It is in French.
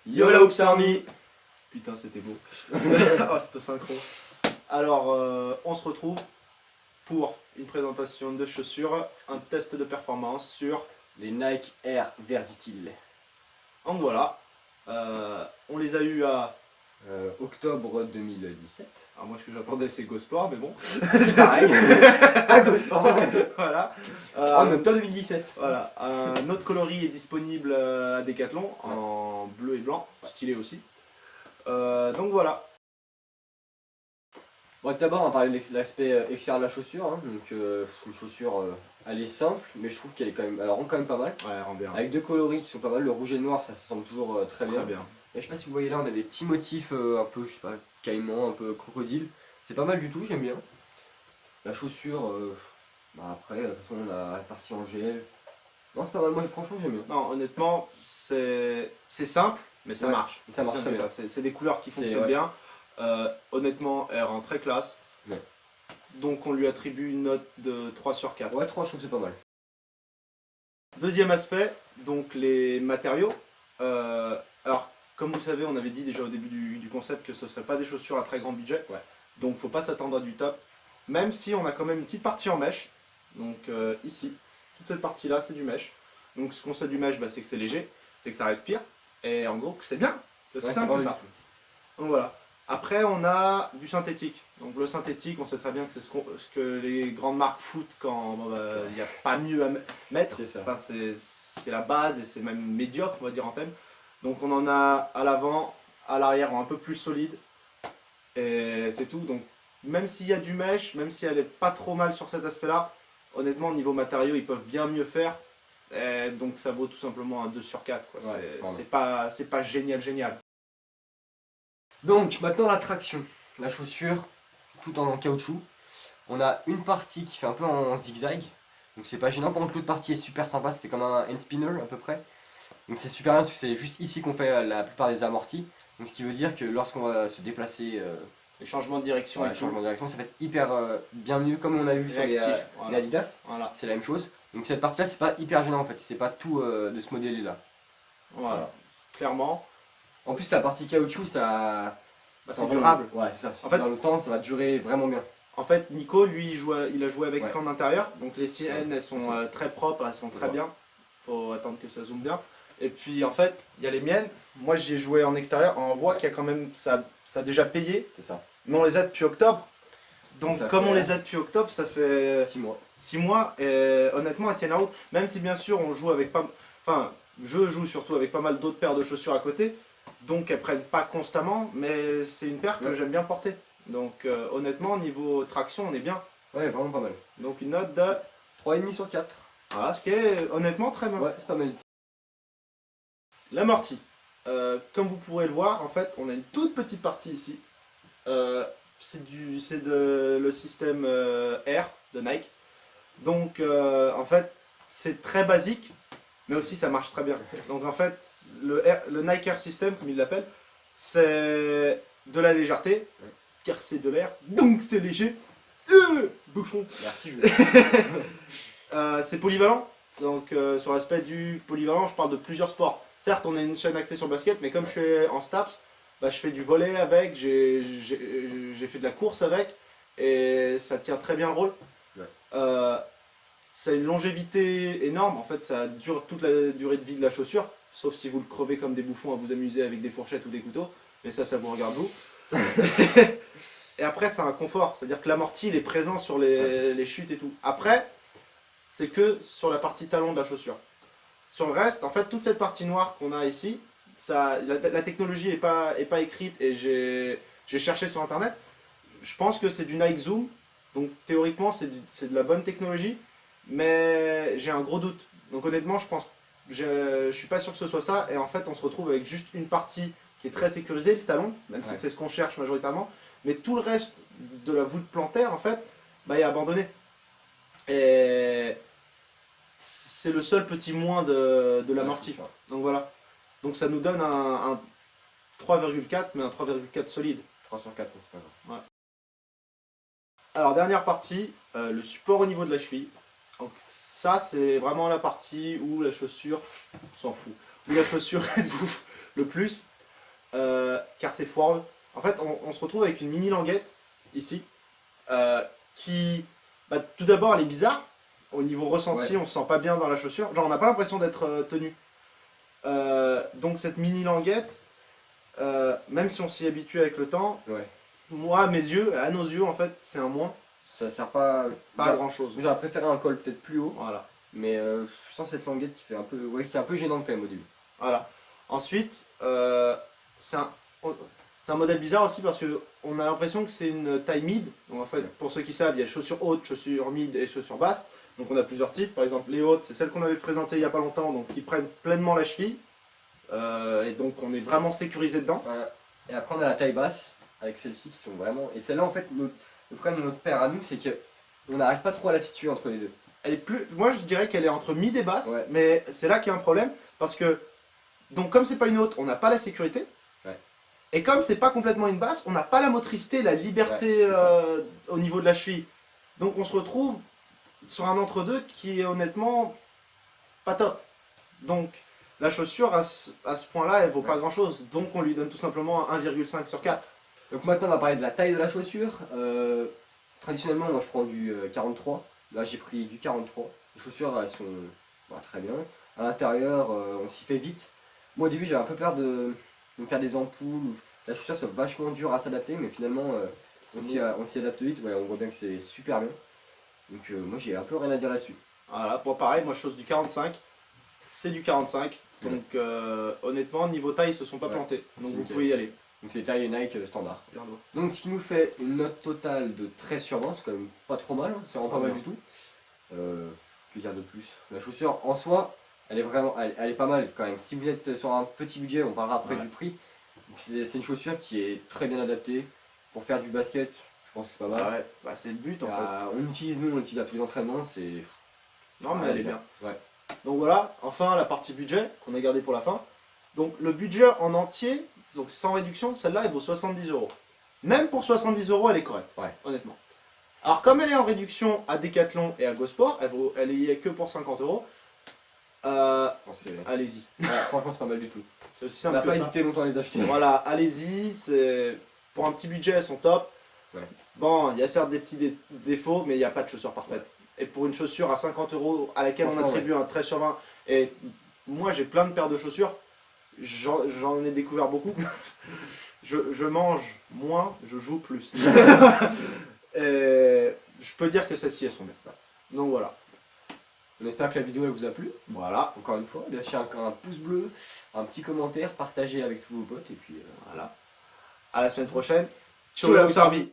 Yo la Hoops Army. Putain, c'était beau. Oh, c'était synchro. Alors, on se retrouve pour une présentation de chaussures, un test de performance sur... Les Nike Air Versatile. Donc voilà, on les a eu à... Octobre 2017. Alors moi ce que j'attendais c'est Go Sport, mais bon. C'est pareil. À Go Sport. Voilà. En octobre 2017. Voilà. Un autre coloris est disponible à Decathlon en bleu et blanc, stylé aussi. Donc voilà. Bon, d'abord on va parler de l'aspect extérieur de la chaussure. Hein. Donc une chaussure, elle est simple, mais je trouve qu'elle est quand même, elle rend quand même pas mal. Ouais, rend bien. Avec deux coloris qui sont pas mal, le rouge et le noir, ça semble toujours très bien. Très bien. Et je sais pas si vous voyez là, on a des petits motifs un peu, je sais pas, caïman, un peu crocodile. C'est pas mal du tout, j'aime bien. La chaussure, bah après, de toute façon on a la partie en GL. Non, c'est pas mal, moi franchement j'aime bien. Non, honnêtement, c'est simple, mais ça Ouais, marche. ça marche très bien. C'est des couleurs qui fonctionnent ouais. bien. Honnêtement, elle rend très classe. Ouais. Donc on lui attribue une note de 3 sur 4. Ouais, 3, je trouve que c'est pas mal. Deuxième aspect, donc les matériaux. Alors, comme vous savez, on avait dit déjà au début du concept que ce ne serait pas des chaussures à très grand budget. Ouais. Donc faut pas s'attendre à du top. Même si on a quand même une petite partie en mèche. Donc ici, toute cette partie-là, c'est du mèche. Donc ce qu'on sait du mèche, bah, c'est que c'est léger, c'est que ça respire. Et en gros, que c'est bien. C'est aussi simple que ça. Donc voilà. Après, on a du synthétique. Donc le synthétique, on sait très bien que c'est ce que les grandes marques foutent quand il n'y a pas mieux à mettre. C'est ça. Enfin, c'est la base et c'est même médiocre, on va dire en thème. Donc on en a à l'avant, à l'arrière, un peu plus solide. Et c'est tout. Donc même s'il y a du mesh, même si elle est pas trop mal sur cet aspect-là, honnêtement, au niveau matériaux, ils peuvent bien mieux faire. Et donc ça vaut tout simplement un 2 sur 4. Quoi. Ouais, c'est pas génial. Donc maintenant la traction. La chaussure, tout en caoutchouc. On a une partie qui fait un peu en zigzag. Donc c'est pas gênant. Par contre l'autre partie est super sympa, ça fait comme un hand spinner à peu près. Donc c'est super bien parce que c'est juste ici qu'on fait la plupart des amortis. Donc ce qui veut dire que lorsqu'on va se déplacer, Les changements de direction et changement de direction, ça va être hyper bien mieux comme on a vu sur les voilà. Adidas. Voilà. C'est la même chose. Donc cette partie là c'est pas hyper gênant en fait, c'est pas tout de ce modèle là. Voilà. Clairement. En plus la partie caoutchouc ça... Bah, c'est durable. Ouais c'est ça, En fait, dans le temps ça va durer vraiment bien. En fait, Nico, lui, il a joué avec Ouais. camp d'intérieur. Donc les siennes, elles sont Ouais. très propres, elles sont très bien. Faut attendre que ça zoome bien. Et puis en fait, il y a les miennes. Moi, j'ai joué en extérieur. On voit qu'il y a quand même, ça a déjà payé. C'est ça. Mais on les a depuis octobre. Donc Ça comme fait, on les a depuis octobre, ça fait 6 mois. 6 mois. Et honnêtement, elles tiennent la route. Même si bien sûr, on joue avec pas... Enfin, je joue surtout avec pas mal d'autres paires de chaussures à côté. Donc elles prennent pas constamment. Mais c'est une paire que j'aime bien porter. Donc honnêtement, niveau traction, on est bien. Ouais, vraiment pas mal. Donc une note de 3,5 sur 4. Voilà, ce qui est honnêtement très bien. Ouais, c'est pas mal. L'amorti. Comme vous pourrez le voir, en fait, on a une toute petite partie ici. C'est le système Air de Nike. Donc en fait, c'est très basique, mais aussi ça marche très bien. Donc en fait, le Nike Air System, comme il l'appelle, c'est de la légèreté, car c'est de l'air, donc c'est léger. Bouffon. Merci Jules. C'est polyvalent. Donc sur l'aspect du polyvalent, je parle de plusieurs sports. Certes, on est une chaîne axée sur le basket, mais comme je suis en STAPS, bah, je fais du volley avec, j'ai fait de la course avec, et ça tient très bien le rôle. Ouais. Ça a une longévité énorme, en fait ça dure toute la durée de vie de la chaussure, sauf si vous le crevez comme des bouffons à vous amuser avec des fourchettes ou des couteaux, mais ça vous regarde vous. Et après c'est un confort, c'est-à-dire que l'amorti il est présent sur les chutes et tout. Après, c'est que sur la partie talon de la chaussure. Sur le reste, en fait, toute cette partie noire qu'on a ici, la technologie n'est pas écrite et j'ai cherché sur internet. Je pense que c'est du Nike Zoom, donc théoriquement c'est de la bonne technologie, mais j'ai un gros doute. Donc honnêtement, je suis pas sûr que ce soit ça, et en fait on se retrouve avec juste une partie qui est très sécurisée, le talon, même si c'est ce qu'on cherche majoritairement, mais tout le reste de la voûte plantaire, en fait, bah, est abandonné. Et c'est le seul petit moins de l'amorti. Donc voilà. Donc ça nous donne un 3,4, mais un 3,4 solide. 3 sur 4, mais c'est pas grave. Ouais. Alors dernière partie, le support au niveau de la cheville. Donc ça c'est vraiment la partie où la chaussure s'en fout. Où la chaussure elle bouffe le plus, car c'est foireux. En fait, on se retrouve avec une mini languette ici qui, bah, tout d'abord, elle est bizarre. Au niveau ressenti, on se sent pas bien dans la chaussure. Genre, on n'a pas l'impression d'être tenu. Donc, cette mini languette, même si on s'y habitue avec le temps, moi, à mes yeux, à nos yeux, en fait, c'est un moins. Ça sert pas à grand chose. J'aurais préféré un col peut-être plus haut. Voilà. Mais je sens cette languette qui fait un peu. Ouais, c'est un peu gênant quand même au début. Voilà. Ensuite, c'est un modèle bizarre aussi parce qu'on a l'impression que c'est une taille mid. Donc en fait, pour ceux qui savent, il y a chaussures hautes, chaussures mid et chaussures basses. Donc on a plusieurs types. Par exemple, les hautes, c'est celles qu'on avait présentées il n'y a pas longtemps, donc qui prennent pleinement la cheville. Et donc on est vraiment sécurisé dedans. Et après on a la taille basse avec celles-ci qui sont vraiment. Et celle-là en fait, le problème de notre paire à nous, c'est qu'on n'arrive pas trop à la situer entre les deux. Elle est plus, moi je dirais qu'elle est entre mid et basse, mais c'est là qu'il y a un problème parce que donc comme c'est pas une haute, on n'a pas la sécurité. Et comme c'est pas complètement une basse, on n'a pas la motricité, la liberté au niveau de la cheville. Donc on se retrouve sur un entre-deux qui est honnêtement pas top. Donc la chaussure à ce point-là, elle vaut pas grand-chose. Donc on lui donne tout simplement un 1,5 sur 4. Donc maintenant on va parler de la taille de la chaussure. Traditionnellement moi je prends du 43. Là j'ai pris du 43. Les chaussures elles sont très bien. À l'intérieur on s'y fait vite. Moi au début j'avais un peu peur de me faire des ampoules. La chaussure soit vachement dure à s'adapter, mais finalement on s'y adapte vite. Ouais, on voit bien que c'est super bien. Donc moi j'ai un peu rien à dire là-dessus. Voilà, pour pareil, moi je chose du 45. C'est du 45. Donc honnêtement niveau taille ils se sont pas plantés. Donc vous pouvez y aller. Donc c'est taille Nike standard. Donc ce qui nous fait une note totale de 13 sur 20, c'est quand même pas trop mal, c'est vraiment pas mal du tout. Que dire de plus? La chaussure en soi, elle est vraiment, elle est pas mal quand même. Si vous êtes sur un petit budget, on parlera après du prix. C'est une chaussure qui est très bien adaptée pour faire du basket. Je pense que c'est pas mal. Ouais, bah c'est le but en fait. On l'utilise à tous les entraînements, c'est. Non mais elle est bien. Donc voilà, enfin la partie budget qu'on a gardé pour la fin. Donc le budget en entier, donc sans réduction, celle-là elle vaut 70 €. Même pour 70 €, elle est correcte, honnêtement. Alors comme elle est en réduction à Decathlon et à Go-Sport, elle y est que pour 50 €. Allez-y. Franchement c'est pas mal du tout. C'est aussi on simple n'a que pas ça. hésité longtemps à les acheter. Voilà, allez-y, pour un petit budget elles sont top. Bon, il y a certes des petits défauts, mais il n'y a pas de chaussure parfaite. Et pour une chaussure à 50 € à laquelle on attribue un 13 sur 20, et moi j'ai plein de paires de chaussures, j'en ai découvert beaucoup. je mange moins, je joue plus. Et je peux dire que celles-ci elles sont bien. Donc voilà. On espère que la vidéo elle vous a plu. Voilà. Encore une fois, lâchez un pouce bleu, un petit commentaire, partagez avec tous vos potes et puis voilà. À la semaine prochaine. Ciao la Army.